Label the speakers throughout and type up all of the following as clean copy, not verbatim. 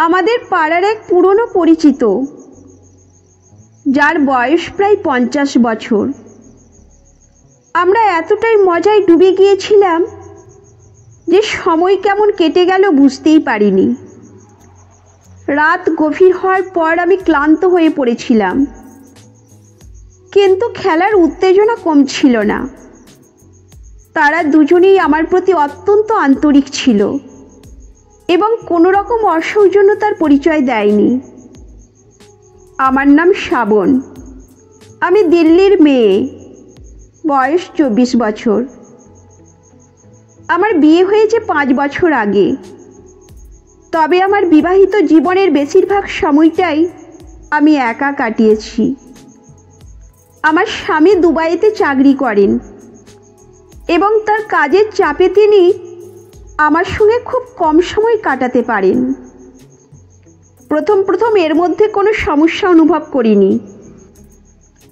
Speaker 1: আমাদের পাড়ার এক পুরনো পরিচিত, যার বয়স প্রায় 50 বছর। আমরা এতটাই মজায় ডুবে গিয়েছিলাম যে সময় কেমন কেটে গেল বুঝতেই পারিনি। রাত গভীর হওয়ার পর আমি ক্লান্ত হয়ে পড়েছিলাম, কিন্তু খেলার উত্তেজনা কমছিল না। তারা দুজনেই আমার প্রতি অত্যন্ত আন্তরিক ছিল এবং কোনো রকম অসৌজন্যতার পরিচয় দেয়নি। আমার নাম শ্রাবণ। আমি দিল্লির মেয়ে, বয়স 24 বছর। আমার বিয়ে হয়েছে 5 বছর আগে। তবে আমার বিবাহিত জীবনের বেশিরভাগ সময়টাই আমি একা কাটিয়েছি। আমার স্বামী দুবাইতে চাকরি করেন এবং তার কাজের চাপে তিনি আমার সঙ্গে খুব কম সময় কাটাতে পারেন। প্রথম এর মধ্যে কোনো সমস্যা অনুভব করিনি,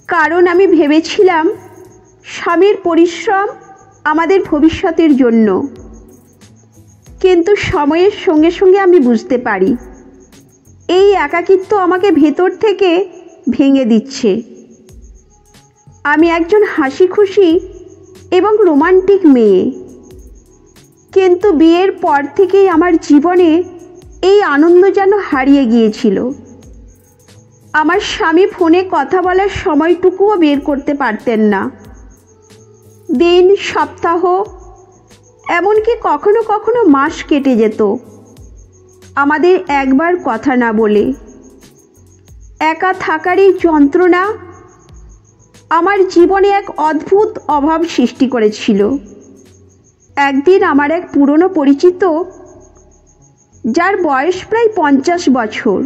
Speaker 1: কারণ আমি ভেবেছিলাম স্বামীর পরিশ্রম আমাদের ভবিষ্যতের জন্য। কিন্তু সময়ের সঙ্গে সঙ্গে আমি বুঝতে পারি এই একাকিত্ব আমাকে ভেতর থেকে ভেঙে দিচ্ছে। আমি একজন হাসি খুশি এবং রোমান্টিক মেয়ে, কিন্তু বিয়ের পর থেকেই আমার জীবনে এই আনন্দ যেন হারিয়ে গিয়েছিল। আমার স্বামী ফোনে কথা বলার সময়টুকুও বের করতে পারতেন না। দিন, সপ্তাহ, এমনকি কখনো কখনো মাস কেটে যেত আমাদের একবার কথা না বলে। একা থাকার এই যন্ত্রণা আমার জীবনে এক অদ্ভুত অভাব সৃষ্টি করেছিল। একদিন আমার এক পুরনো পরিচিত, যার বয়স প্রায় 50 বছর,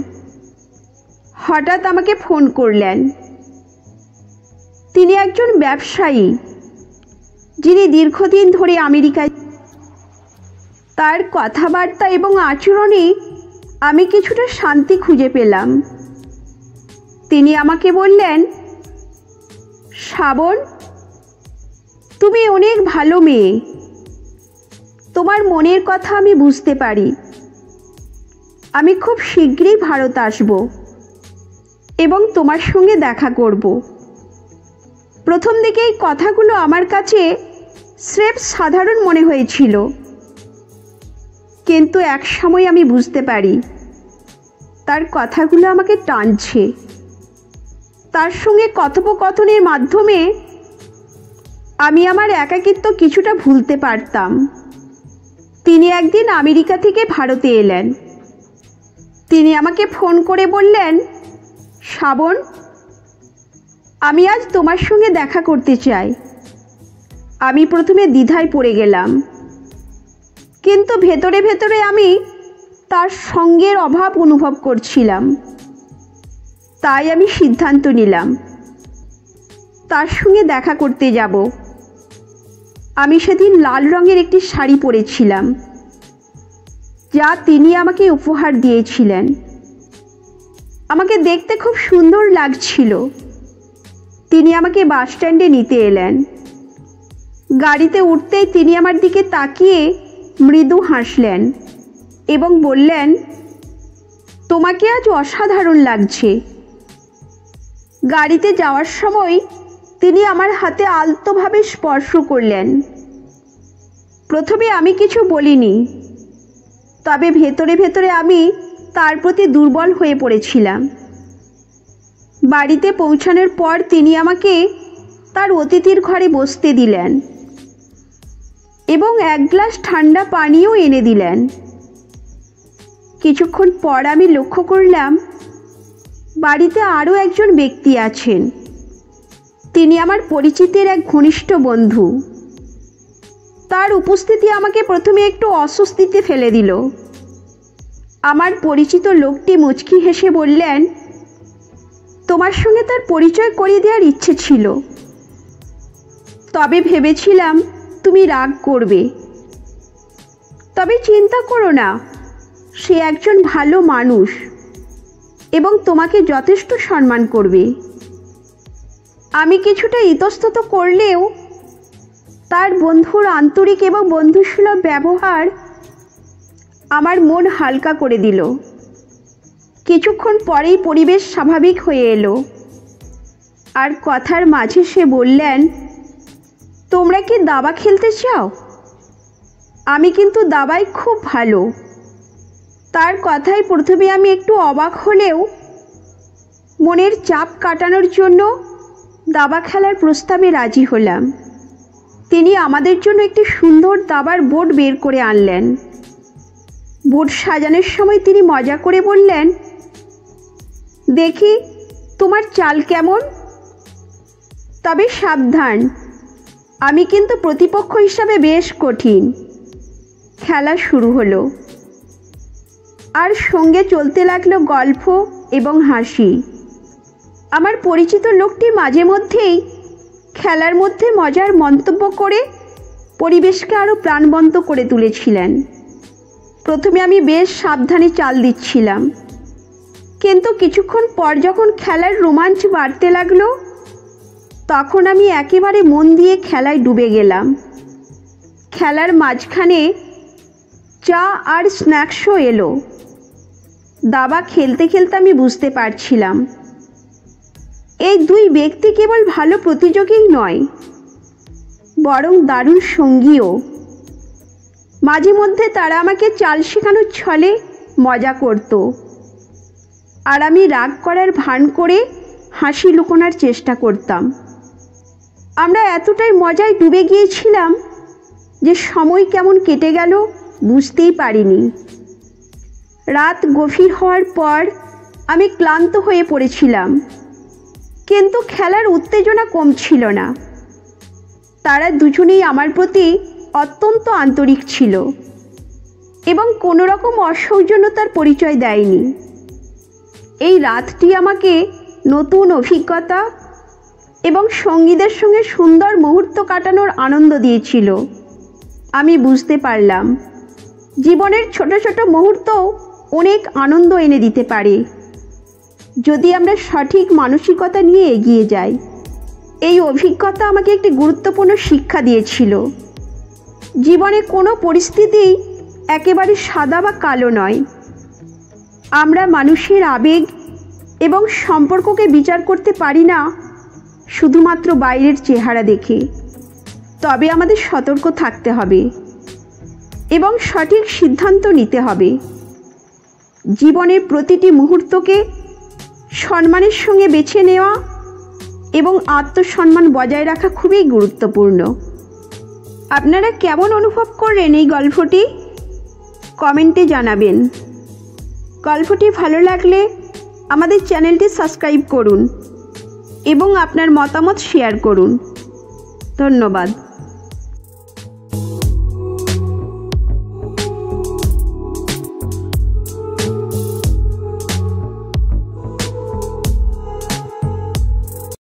Speaker 1: হঠাৎ আমাকে ফোন করলেন। তিনি একজন ব্যবসায়ী যিনি দীর্ঘদিন ধরে আমেরিকায়। তার কথাবার্তা এবং আচরণে আমি কিছুটা শান্তি খুঁজে পেলাম। তিনি আমাকে বললেন, শ্রাবণ, তুমি অনেক ভালো মেয়ে। তোমার মনের কথা আমি বুঝতে পারি। আমি খুব শীঘ্রই ভারত আসব এবং তোমার সঙ্গে দেখা করব। প্রথম দিকে এই কথাগুলো আমার কাছে স্রেফ সাধারণ মনে হয়েছিল, কিন্তু এক সময় আমি বুঝতে পারি তার কথাগুলো আমাকে টানছে। তার সঙ্গে কথোপকথনের মাধ্যমে আমি আমার একাকিত্ব কিছুটা ভুলতে পারতাম। তিনি একদিন আমেরিকা থেকে ভারতে এলেন। তিনি আমাকে ফোন করে বললেন, শ্রাবণ, আমি আজ তোমার সঙ্গে দেখা করতে চাই। আমি প্রথমে দ্বিধায় পড়ে গেলাম, কিন্তু ভেতরে ভেতরে আমি তার সঙ্গের অভাব অনুভব করছিলাম। তাই আমি সিদ্ধান্ত নিলাম তার সঙ্গে দেখা করতে যাব। আমি সেদিন লাল রঙের একটি শাড়ি পরেছিলাম, যা তিনি আমাকে উপহার দিয়েছিলেন। আমাকে দেখতে খুব সুন্দর লাগছিল। তিনি আমাকে বাস স্ট্যান্ডে নিতে এলেন। গাড়িতে উঠতেই তিনি আমার দিকে তাকিয়ে মৃদু হাসলেন এবং বললেন, তোমাকে আজ অসাধারণ লাগছে। গাড়িতে যাওয়ার সময় তিনি আমার হাতে আলতোভাবে স্পর্শ করলেন। প্রথমে আমি কিছু বলিনি, তবে ভেতরে ভেতরে আমি তার প্রতি দুর্বল হয়ে পড়েছিলাম। বাড়িতে পৌঁছানোর পর তিনি আমাকে তার অতিথির ঘরে বসতে দিলেন এবং এক গ্লাস ঠান্ডা পানীয় এনে দিলেন। কিছুক্ষণ পর আমি লক্ষ্য করলাম বাড়িতে আরও একজন ব্যক্তি আছেন। তিনি আমার পরিচিতের এক ঘনিষ্ঠ বন্ধু। তার উপস্থিতি আমাকে প্রথমে একটু অস্বস্তিতে ফেলে দিল। আমার পরিচিত লোকটি মুচকি হেসে বললেন, তোমার সঙ্গে তার পরিচয় করিয়ে দেওয়ার ইচ্ছে ছিল, তবে ভেবেছিলাম তুমি রাগ করবে। তবে চিন্তা করো না, সে একজন ভালো মানুষ এবং তোমাকে যথেষ্ট সম্মান করবে। আমি কিছুটা ইতস্তত করলেও তার বন্ধুর আন্তরিক এবং বন্ধুসুলভ ব্যবহার আমার মন হালকা করে দিল। কিছুক্ষণ পরেই পরিবেশ স্বাভাবিক হয়ে এলো। আর কথার মাঝে সে বললেন, তোমরা কি দাবা খেলতে চাও? আমি কিন্তু দাবায় খুব ভালো। তার কথায় প্রথমে আমি একটু অবাক হলেও মনের চাপ কাটানোর জন্য দাবা খেলার প্রস্তাবে রাজি হলাম। তিনি আমাদের জন্য একটি সুন্দর দাবার বোর্ড বের করে আনলেন। বোর্ড সাজানোর সময় তিনি মজা করে বললেন, দেখি তোমার চাল কেমন, তবে সাবধান, আমি কিন্তু প্রতিপক্ষ হিসাবে বেশ কঠিন। খেলা শুরু হলো, আর সঙ্গে চলতে লাগলো গল্প এবং হাসি। আমার পরিচিত লোকটি মাঝে মধ্যেই খেলার মধ্যে মজার মন্তব্য করে পরিবেশকে আরও প্রাণবন্ত করে তুলেছিলেন। প্রথমে আমি বেশ সাবধানে চাল দিচ্ছিলাম, কিন্তু কিছুক্ষণ পর যখন খেলার রোমাঞ্চ বাড়তে লাগলো তখন আমি একেবারে মন দিয়ে খেলায় ডুবে গেলাম। খেলার মাঝখানে চা আর স্ন্যাক্সও এলো। দাবা খেলতে খেলতে আমি বুঝতে পারছিলাম এই দুই ব্যক্তি কেবল ভালো প্রতিযোগীই নয়, বরং দারুণ সঙ্গীও। মাঝে মধ্যে তারা আমাকে চাল শেখানোর ছলে মজা করত, আর আমি রাগ করার ভান করে হাসি লুকোনোর চেষ্টা করতাম। আমরা এতটাই মজায় ডুবে গিয়েছিলাম যে সময় কেমন কেটে গেল বুঝতেই পারিনি। রাত গভীর হওয়ার পর আমি ক্লান্ত হয়ে পড়েছিলাম, কিন্তু খেলার উত্তেজনা কমছিল না। তারা দুজনেই আমার প্রতি অত্যন্ত আন্তরিক ছিল এবং কোনো রকম অসৌজন্যতার পরিচয় দেয়নি। এই রাতটি আমাকে নতুন অভিজ্ঞতা এবং সঙ্গীদের সঙ্গে সুন্দর মুহূর্ত কাটানোর আনন্দ দিয়েছিল। আমি বুঝতে পারলাম জীবনের ছোট ছোট মুহূর্তও অনেক আনন্দ এনে দিতে পারে যদি আমরা সঠিক মানসিকতা নিয়ে এগিয়ে যাই। এই অভিজ্ঞতা আমাকে একটি গুরুত্বপূর্ণ শিক্ষা দিয়েছিল। জীবনে কোনো পরিস্থিতি একেবারে সাদা বা কালো নয়। আমরা মানুষের আবেগ এবং সম্পর্ককে বিচার করতে পারি না শুধুমাত্র বাইরের চেহারা দেখে। তবে আমাদের সতর্ক থাকতে হবে এবং সঠিক সিদ্ধান্ত নিতে হবে। জীবনের প্রতিটি মুহূর্তকে সম্মানের সঙ্গে বেছে নেওয়া এবং আত্মসম্মান বজায় রাখা খুবই গুরুত্বপূর্ণ। আপনারা কেমন অনুভব করলেন এই গল্পটি? কমেন্টে জানাবেন। গল্পটি ভালো লাগলে আমাদের চ্যানেলটি সাবস্ক্রাইব করুন এবং আপনার মতামত শেয়ার করুন। ধন্যবাদ।